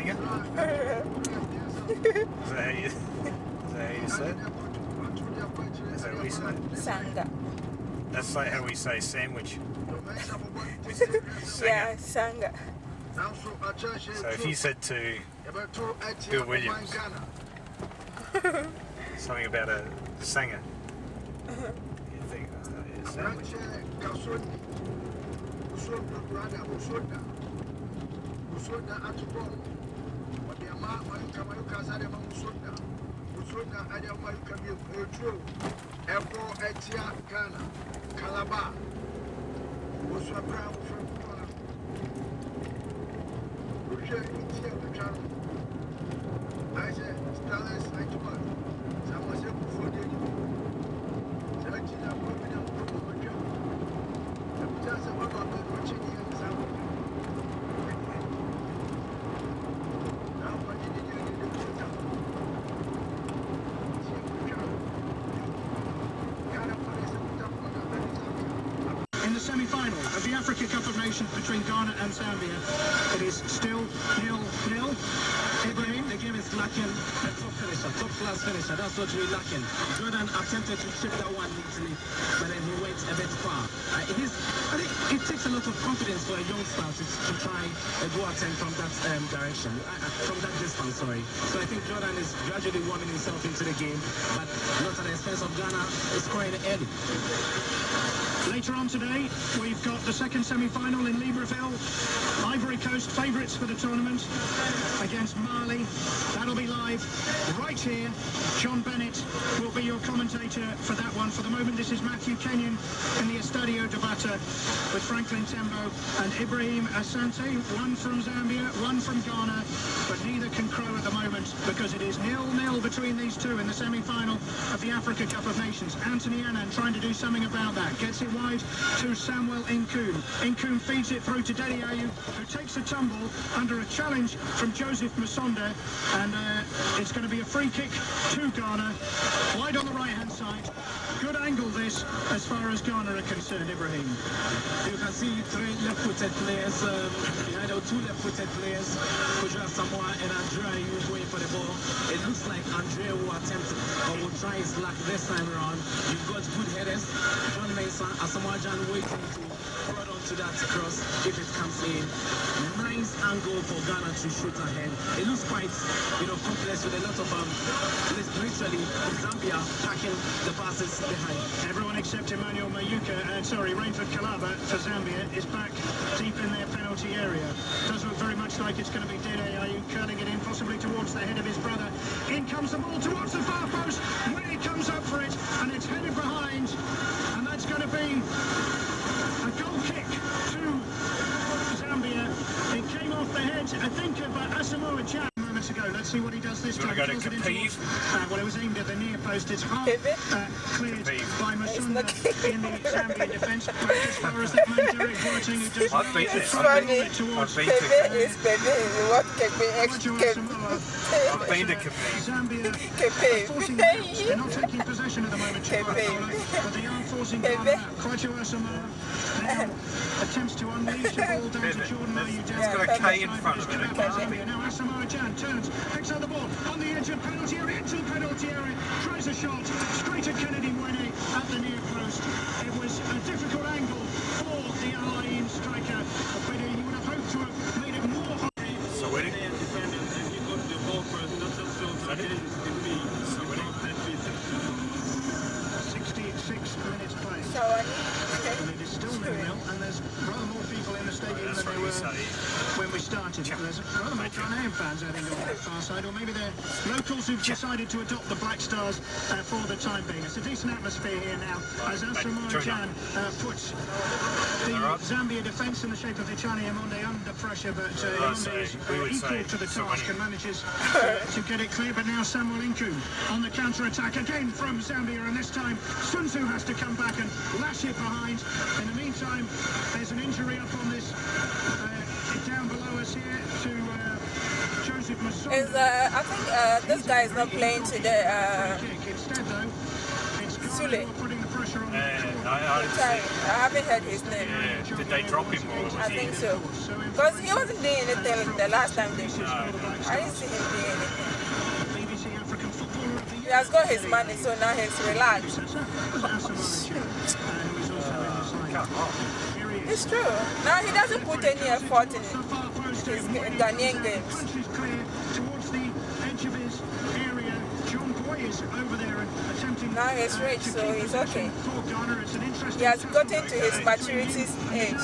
Sanger? Is that how you say it? Is that what we say? Sanga. That's like how we say sandwich. Yeah, Sanga. So if you said to Bill Williams something about a sanger, you think, oh, yeah, sandwich. In the semi-final of the Africa Cup of Nations between Ghana and Zambia, it is still 0-0. Ibrahim, the game is lacking a top finisher, top class finisher. That's what we're lacking. Jordan attempted to chip that one neatly, but then he went a bit far. I think it takes a lot of confidence for a youngster to try a go attempt from that direction, from that distance, sorry. So I think Jordan is gradually warming himself into the game, but not at the expense of Ghana scoring early. Later on today, we've got the second semi-final in Libreville. Ivory Coast favourites for the tournament against Mali. That'll be live right here. John Bennett will be your commentator for that one. For the moment, this is Matthew Kenyon in the Estadio de Bata with Franklin Tembo and Ibrahim Asante. One from Zambia, one from Ghana, but neither can crow at the moment because it is 0-0 between these two in the semi-final of the Africa Cup of Nations. Anthony Annan trying to do something about that. Gets it wide to Samuel Nkoum. Nkoum feeds it through to Dede Ayew, who takes a tumble under a challenge from Joseph Musonda, and it's going to be a free kick to Ghana, wide on the right-hand side. Good angle this, as far as Ghana are concerned, Ibrahim. You can see three left-footed players, behind our two left-footed players, Kujua Samoa and Andrea Ayew going for the ball. It looks like Andrea will attempt or will try his luck this time around. You've got good headers. John Mensah, Asamoah Gyan waiting to prod onto that cross if it comes in. Nice angle for Ghana to shoot ahead. It looks quite, complex with a lot of literally Zambia packing the passes behind. Everyone except Emmanuel Mayuka, Rainford Kalaba for Zambia is back deep in their penalty area. Does look very much like it's going to be Dede Ayew curling it in, possibly towards the head of his brother. In comes the ball towards the far post, where he comes up for it, and it's headed behind, and that's going to be a goal kick to Zambia. It came off the head, I think, of Asamoah Gyan moments ago. Let's see what he does this time. Go to Capive. Well, it was aimed at the near post. It's half cleared by Musonda in the Zambian defence. As far as that man Derek Boateng, who does I've been It's funny. Pepe is Pepe. What Kepe X I've been to Capive. Zambia Kepe. forcing them out. They're not taking possession at the moment, but they are forcing Ghana out. Kwacho Asamoah now attempts to unleash the ball down to Jordan Ayew. It's got a K in front of it. Now Asamoah Gyan turns, picks up the ball on the edge of penalty area, into the penalty area, tries a shot straight at Kennedy Mwene at the near post. It was a difficult angle for the Allied striker, but you would have hoped to have made it more hard. So where did 66 minutes played. So And it is still 0-0, and there's rather more people in the stadium than there were when we started. There's rather more Ghanaian fans, I think, on that far side, or maybe they're locals who've decided to adopt the Black Stars for the time being. It's a decent atmosphere here now, as Asamoah Gyan puts the Zambia defence in the shape of Ichani Amonde under pressure, but Amonde is equal to the task and manages to get it clear. But now Samuel Nkoum on the counter-attack again from Zambia, and this time Sun Tzu has to come back and lash it behind. In the meantime, there's an injury up on this, down below us here to Joseph Musonda. I think this guy is not playing today. Instead, though, it's Sule. putting the pressure on. I I haven't heard his name. Yeah. Did they drop him or was I think so. Because he wasn't doing anything the last time they did. I didn't see him doing anything. He has got his money, so now he's relaxed. It's true. Now he doesn't put any effort in his Ghanaian games. Now he's rich, so he's okay. He has gotten to his maturity age.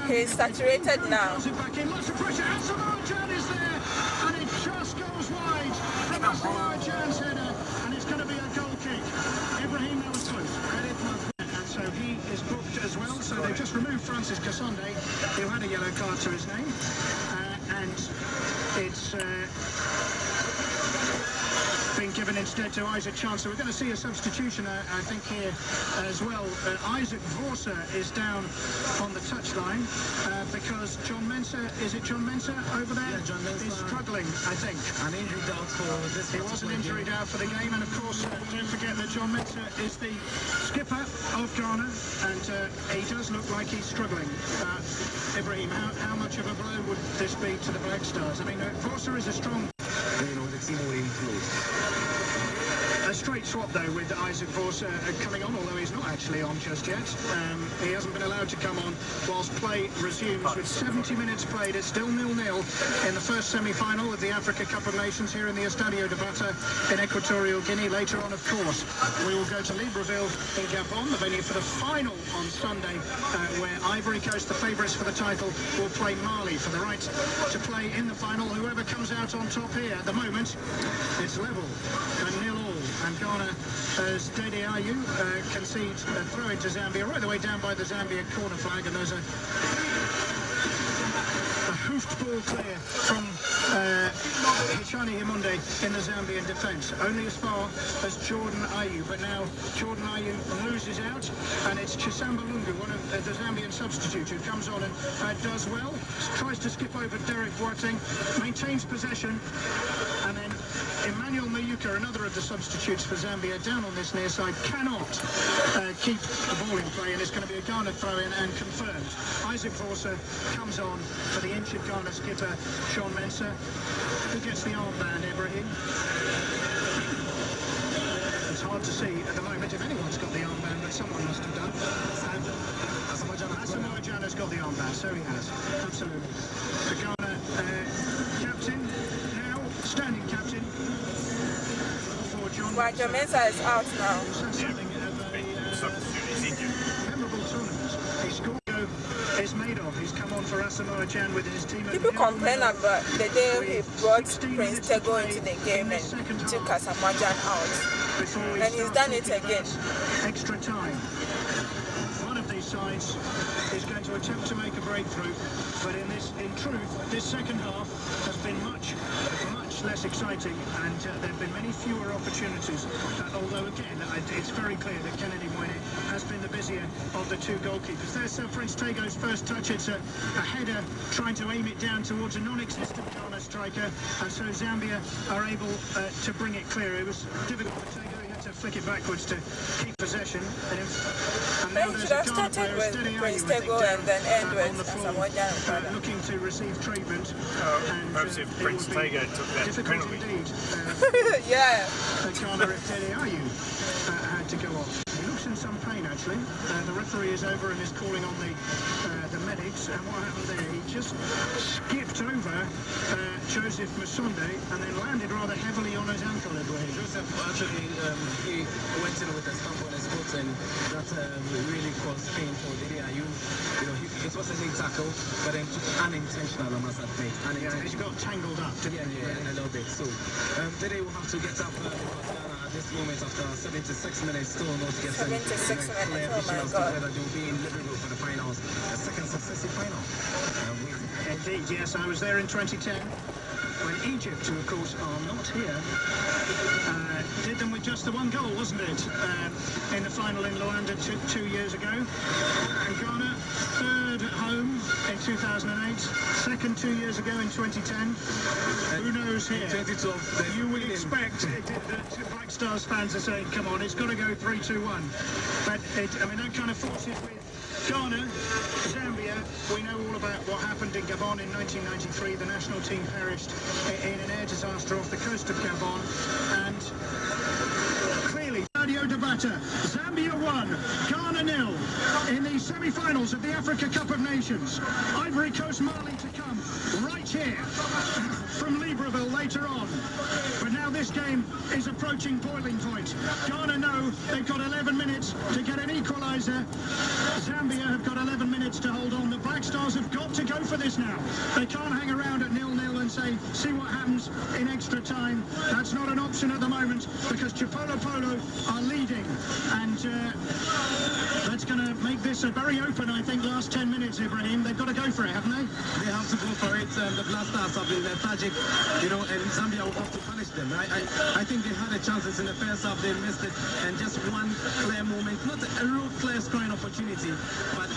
He's saturated now. And it's going to be a goal kick. Ibrahim, that was close. And so he is booked as well. So they've just removed Francis Kasonde, who had a yellow card to his name. And it's been given instead to Isaac Chancellor. We're going to see a substitution, I think, here as well. Isaac Volta is down on the touchline because John Mensah, is it John Mensah over there? Yeah, John Mensah is struggling, I think. An injury out for this. He was an injury out for the game, and of course, don't forget that John Mensah is the skipper of Ghana, and he does look like he's struggling. Ibrahim, how much of a blow would this be to the Black Stars? I mean, Volta is a strong... You know, the team already closed. A straight swap, though, with Isaac Volta coming on, although he's not actually on just yet. He hasn't been allowed to come on whilst play resumes. With 70 minutes played, it's still 0-0 in the first semi-final of the Africa Cup of Nations here in the Estadio de Bata in Equatorial Guinea. Later on, of course, we will go to Libreville in Gabon, the venue for the final on Sunday, where Ivory Coast, the favourites for the title, will play Mali for the right to play in the final. Whoever comes out on top here at the moment, it's level and 0-0. And Ghana, as Dede Ayew concedes a throw into Zambia, right the way down by the Zambia corner flag, and there's a hoofed ball clear from Hichani Himonde in the Zambian defence, only as far as Jordan Ayew, but now Jordan Ayew loses out, and it's Chisamba Lungu, one of the Zambian substitutes, who comes on and does well, tries to skip over Derek Boateng, maintains possession, and then Emmanuel Mayuka, another of the substitutes for Zambia, down on this near side, cannot keep the ball in play, and it's going to be a Ghana throw-in and confirmed. Isaac Volta comes on for the injured Ghana skipper, John Mensah. Who gets the armband, Ibrahim? It's hard to see at the moment if anyone's got the armband, but someone must have done. Asamoah has got the armband, so he has. Absolutely. The Ghana captain, now standing captain. Well, John Mensah is out now. Memorable tournament. His score is made of. He's come on for Asamoah Gyan with his team. People complain about the day he brought Prince Tego into the game and took Asamoah Gyan out. And he's done it again. Extra time. One of these sides is going to attempt to make a breakthrough, but in truth, this second half has been much less exciting, and there have been many fewer opportunities, although again it's very clear that Kennedy Moine has been the busier of the two goalkeepers. There's Prince Tego's first touch. It's a header trying to aim it down towards a non-existent Ghana striker, and so Zambia are able to bring it clear. It was difficult for Tego. He had to flick it backwards to keep possession. And now there's a Ghana player, Prince Tego, and then end with Asamoah Gyan looking to receive treatment. Perhaps if Prince Tego took that difficult penalty. Indeed. yeah. Ghana if Dede Ayew had to go off. He looks in some pain, actually. The referee is over and is calling on the medics. And what happened there? He just skipped over Joseph Masonde and then landed rather heavily on his ankle. Joseph actually he went in with a stump on his foot, and that really caused pain for Dede Ayew. You know, it was a late tackle, but then unintentional, I must admit. He got tangled up. Yeah, a little bit. So Dede will have to get up at this moment after 76 minutes, still not getting 76 minutes. Oh my God. Whether they'll be in Liverpool for the finals, a second successive final. Indeed, yes, I was there in 2010 when Egypt, who of course are not here, did them with just just the one goal, wasn't it, in the final in Luanda 2 years ago. And Ghana, third at home in 2008, second 2 years ago in 2010. Who knows here? 2012. You would expect that Black Stars fans are saying, come on, it's got to go 3-2-1. But, I mean, that kind of forces with Ghana, Zambia. We know all about what happened in Gabon in 1993. The national team perished in an air disaster off the coast of Gabon. And clearly, Radio Debata, Zambia 1, Ghana 0 in the semi-finals of the Africa Cup of Nations. Ivory Coast, Mali to come right here from Libreville later on. But now this game is approaching boiling point. Ghana know they've got 11 minutes to get an equaliser. Zambia have got 11 minutes to hold on. The Black Stars have got to go for this now. They can't hang around at 0-0 and say, see what happens in extra time. That's not an option at the moment because Chipolo Polo are leading. And that's going to make this a very open, I think, last 10 minutes, Ibrahim. They've got to go for it, haven't they? They have to go for it. The Black Stars have been lethargic, you know, and Zambia will have to punish them. I think they had the chances in the first half, they missed it, and just one clear moment, not a real clear scoring opportunity, but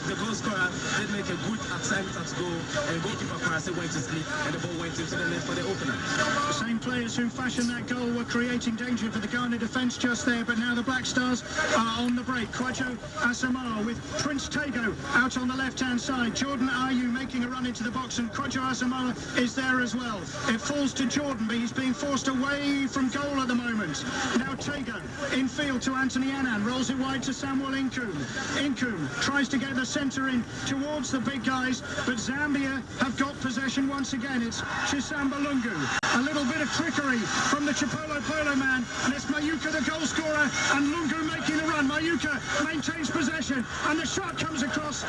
the goal scorer did make a good attempt at goal, and goalkeeper Parase went to sleep, and the ball went into the net for the opener. The same players who fashioned that goal were creating danger for the Ghana defence just there, but now the Black Stars are on the break. Kwajo Asamoah with Prince Tego out on the left-hand side. Jordan Ayew making a run into the box, and Kwajo Asamoah is there as well. It falls to Jordan, but he's being forced away from goal at the moment. Now Tego in field to Anthony Annan, rolls it wide to Samuel Incoom. Incoom tries to get the centre in towards the big guys, but Zambia have got possession once again. It's Chisamba Lungu. A little bit of trickery from the Chipolo Polo man, and it's Mayuka the goal scorer, and Lungu making the run. Mayuka maintains possession, and the shot comes across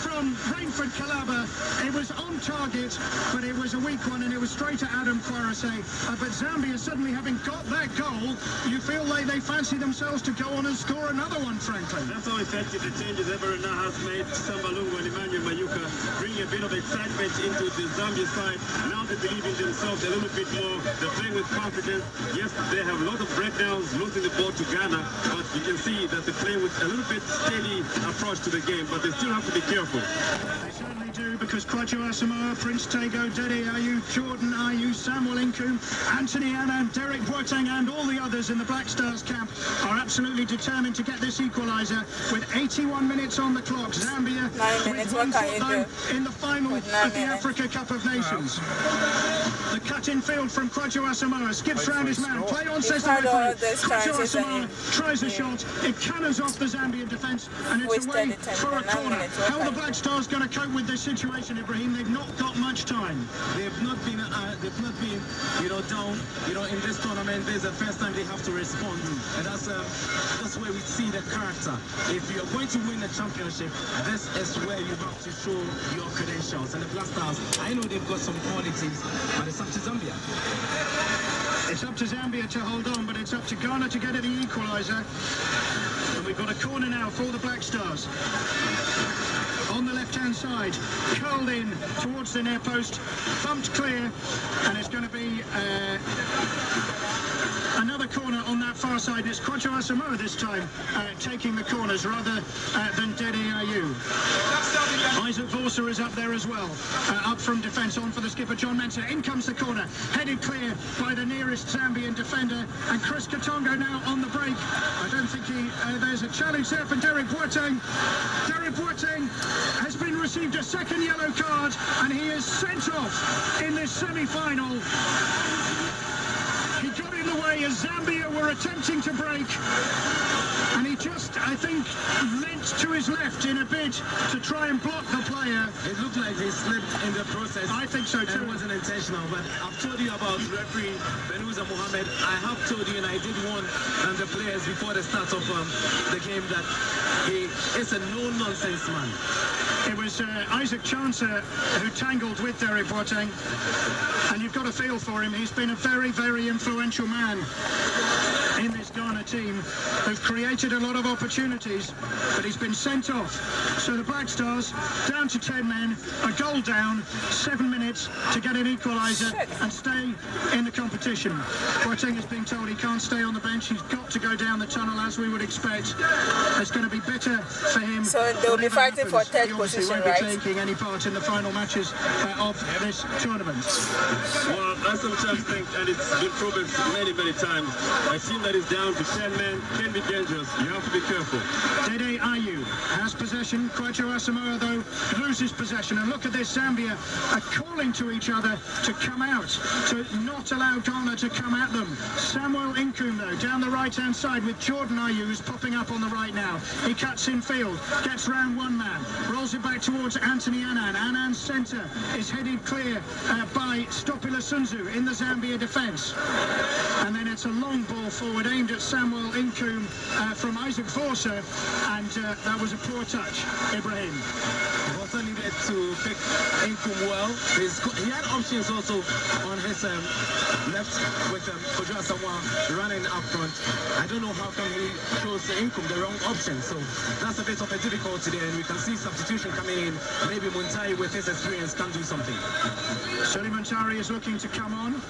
from Rainford Calaba. It was on target, but it was a weak one, and it was straight at Adam Kwarase. But Zambia suddenly having got that goal, you feel like they fancy themselves to go on and score another one, frankly. That's how effective the changes Everina has made. Sambalungu and Emmanuel Mayuka bring a bit of excitement into the Zambia side. Now they believe in themselves a little bit more. They're playing with confidence. Yes, they have a lot of breakdowns, losing the ball to Ghana, but you can see that they play with a little bit steady approach to the game, but they still have to be careful. They certainly do, because Kwajo Asamoah, Prince Tego, Dede Ayew, Jordan Ayew, Samuel Incoom, Anthony Annan, Derek Boateng, and all the others in the Black Stars camp are absolutely determined to get this equaliser with 81 minutes on the clock. Zambia with 1 foot though in the final of the Africa Cup of Nations. The cut in field from Kwajo Asamoah, skips round his man, play on says the referee. Kwajo Asamoah tries a shot, it cannons off the Zambian defence, and it's away for a corner. How are the Black Stars going to cope with this situation, Ibrahim? They've not got much time. They've not been, you know, down, you know, in this tournament. This is the first time they have to respond, and that's where we see the character. If you're going to win the championship, this is where you have to show your credentials. And the Black Stars, I know they've got some qualities, but it's up to Zambia. It's up to Zambia to hold on, but it's up to Ghana to get at the equaliser. And we've got a corner now for the Black Stars. On the left-hand side, curled in towards the near post, bumped clear, and it's going to be another corner on that far side. It's Kwajo Asamoah this time taking the corners rather than Dede Ayew. Isaac Volta is up there as well, up from defence, on for the skipper John Mensah. In comes the corner, headed clear by the nearest Zambian defender, and Chris Katongo now on the break. I don't think there's a challenge there for Derek Boateng. Derek Boateng has been received a second yellow card, and he is sent off in this semi-final. He got in the way as Zambia were attempting to break, and he just, I think, leant to his left in a bid to try and block the player. It looked like he slipped in the process. I think so too. It wasn't intentional, but I've told you about referee Benuza Mohammed. I have told you, and I did warn the players before the start of the game, that he is a no-nonsense man. It was Isaac Chancer who tangled with Derek Boateng, and you've got a feel for him. He's been a very, very influential man in this Ghana team. team who've created a lot of opportunities, but he's been sent off. So the Black Stars down to 10 men, a goal down, 7 minutes to get an equaliser and stay in the competition. Boateng is being told he can't stay on the bench. He's got to go down the tunnel, as we would expect. It's going to be bitter for him. So they'll be fighting for third position, right? He won't be taking any part in the final matches of this tournament. Well, I sometimes think, and it's been proven many times, a team that is down to 10 men can be dangerous. You have to be careful. Dede Ayew has possession. Kwajo Asamoah, though, loses possession. And look at this, Zambia are calling to each other to come out, to not allow Ghana to come at them. Samuel Inkum, though, down the right-hand side with Jordan Ayew, who's popping up on the right now. He cuts in field, gets round one man, rolls it back towards Anthony Annan. Annan's centre is headed clear by Stopila Sunzu in the Zambia defence. And then it's a long ball forward aimed at Samuel Inkum from Isaac Volta, and that was a poor touch. Ibrahim. Volta needed to pick Inkum well. He had options also on his left with Kwajo Asamoah running up front. I don't know how come he chose Inkum, the wrong option. So that's a bit of a difficulty there, and we can see substitution coming in. Maybe Muntai, with his experience, can do something. Soli Muntari is looking to come on.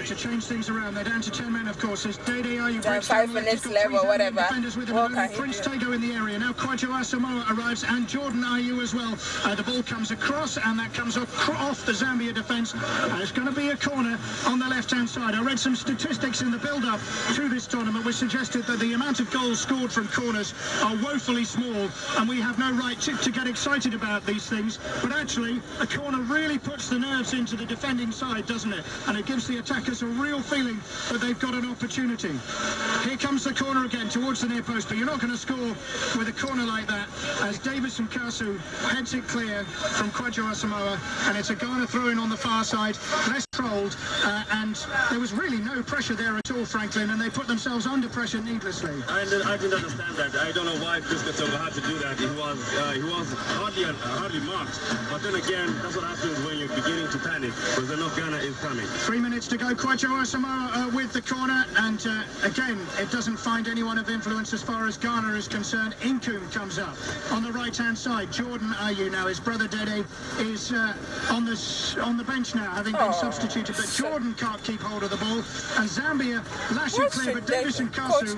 To change things around. They're down to 10 men, of course. There's Dede Ayew. 5 minutes left or whatever. Prince Tego in the area. Now Kwajo Asamoah arrives and Jordan Ayew as well. The ball comes across, and that comes off the Zambia defence. It's going to be a corner on the left-hand side. I read some statistics in the build-up to this tournament which suggested that the amount of goals scored from corners are woefully small, and we have no right to get excited about these things. But actually, a corner really puts the nerves into the defending side, doesn't it? And it gives the attackers a real feeling that they've got an opportunity. Here comes the corner again towards the near post, but you're not going to score with a corner like that, as Davison Kasu heads it clear from Kwajo Asamoah, and it's a Ghana throw-in on the far side, less controlled, and there was really no pressure there at all, Franklin, and they put themselves under pressure needlessly. I didn't understand that. I don't know why Chris Katonga had to do that. He was hardly marked, but then again, that's what happens when you're beginning to panic, because they know Ghana is coming. 3 minutes to go. Kwajo Asamoah with the corner, and again, it doesn't find anyone of influence as far as Ghana is concerned. Inkum comes up on the right-hand side. Jordan Ayew now, his brother Dede, is on the bench now, having been substituted, but Jordan can't keep hold of the ball, and Zambia lash it clear, but Davison Kasu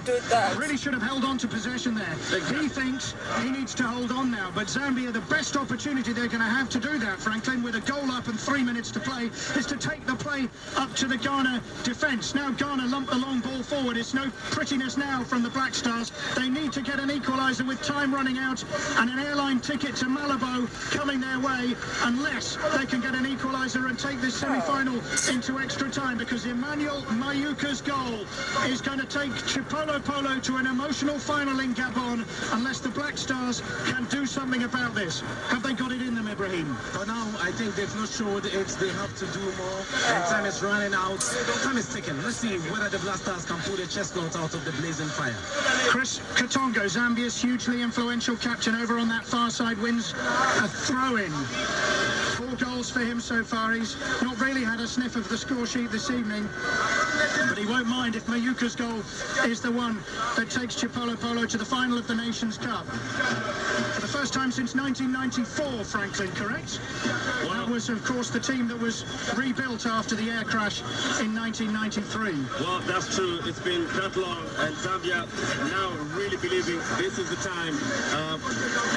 really should have held on to possession there. He thinks he needs to hold on now, but Zambia, the best opportunity they're going to have to do that, Franklin, with a goal up and 3 minutes to play, is to take the play up to the Ghana defence. Now Ghana lump the long ball forward. It's no prettiness now from the Black Stars. They need to get an equaliser with time running out and an airline ticket to Malabo coming their way, unless they can get an equaliser and take this semi-final into extra time, because Emmanuel Mayuka's goal is going to take Chipolo Polo to an emotional final in Gabon, unless the Black Stars can do something about this. Have they got it in them, Ibrahim? For now, I think they've not showed it. They have to do more, and time is running out. Time is ticking. Let's see whether the Black Stars can pull their chest out of the blazing fire. Chris Katongo, Zambia's hugely influential captain, over on that far side, wins a throw-in. 4 goals for him so far. He's not really had a sniff of the score sheet this evening, but he won't mind if Mayuka's goal is the one that takes Chipolo Polo to the final of the Nations Cup. For the first time since 1994, Franklin, correct? Well, that was, of course, the team that was rebuilt after the air crash in 1993. Well, that's true. It's been that long, and Zambia now really believing this is the time,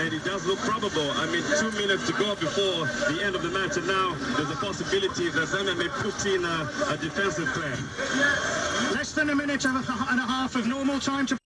and it does look probable. I mean, 2 minutes to go before the end of the match, and now there's a possibility that Zambia may put in a defensive plan. Less than a minute and a half of normal time to